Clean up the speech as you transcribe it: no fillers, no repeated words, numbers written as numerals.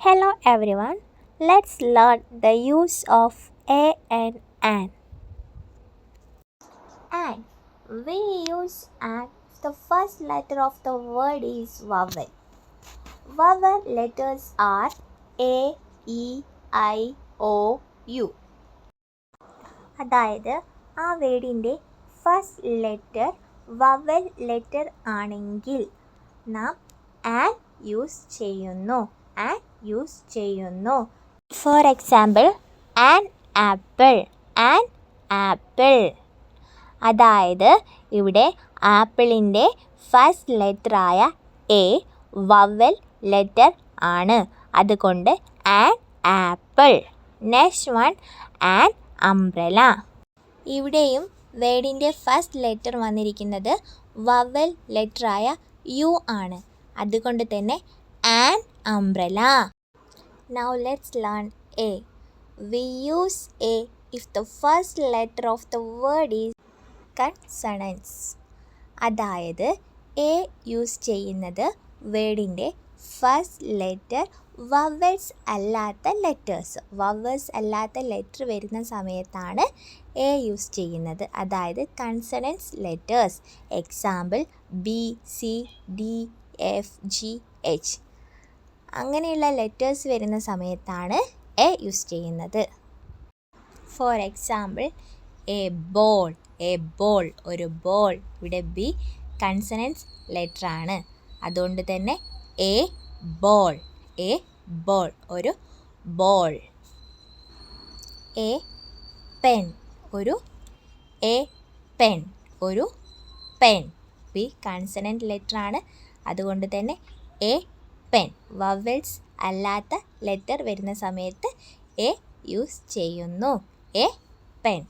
Hello everyone. Let's learn the use of a and an. And we use and the first letter of the word is vowel. Vowel letters are A, E, I, O, U. അതായത് ആ വേർഡിൻ്റെ first letter vowel letter ആണെങ്കിൽ നാം an use ചെയ്യുന്നു. For example an apple. അതായത് ഇവിടെ ആപ്പിളിൻ്റെ first ലെറ്ററായ A vowel letter ആണ്. അതുകൊണ്ട് an apple. Next one an umbrella. ഇവിടെയും വേർഡിൻ്റെ ഫസ്റ്റ് ലെറ്റർ വന്നിരിക്കുന്നത് വവൽ ലെറ്ററായ യു ആണ്. അതുകൊണ്ട് തന്നെ an umbrella. Now let's learn A. We use A if the first letter of the word is consonants. അതായത് A use ചെയ്യുന്നത് വേർഡിൻ്റെ first letter vowels അല്ലാത്ത letter വരുന്ന സമയത്താണ് A യൂസ് ചെയ്യുന്നത്. അതായത് consonants letters. Example B, C, D, F, G, H. അങ്ങനെയുള്ള letters വരുന്ന സമയത്താണ് എ യൂസ് ചെയ്യുന്നത്. ഫോർ എക്സാമ്പിൾ എ ബോൾ ഒരു ബോൾ. ഇവിടെ ബി കൺസണൻസ് ലെറ്റർ ആണ്. അതുകൊണ്ട് തന്നെ എ ബോൾ ഒരു ബോൾ. എ പെൻ ഒരു പെൻ. ബി കൺസണൻറ്റ് ലെറ്റർ ആണ്. അതുകൊണ്ട് തന്നെ എ പെൻ. വവൽസ് അല്ലാത്ത ലെറ്റർ വരുന്ന സമയത്ത് എ യൂസ് ചെയ്യുന്നു. A pen.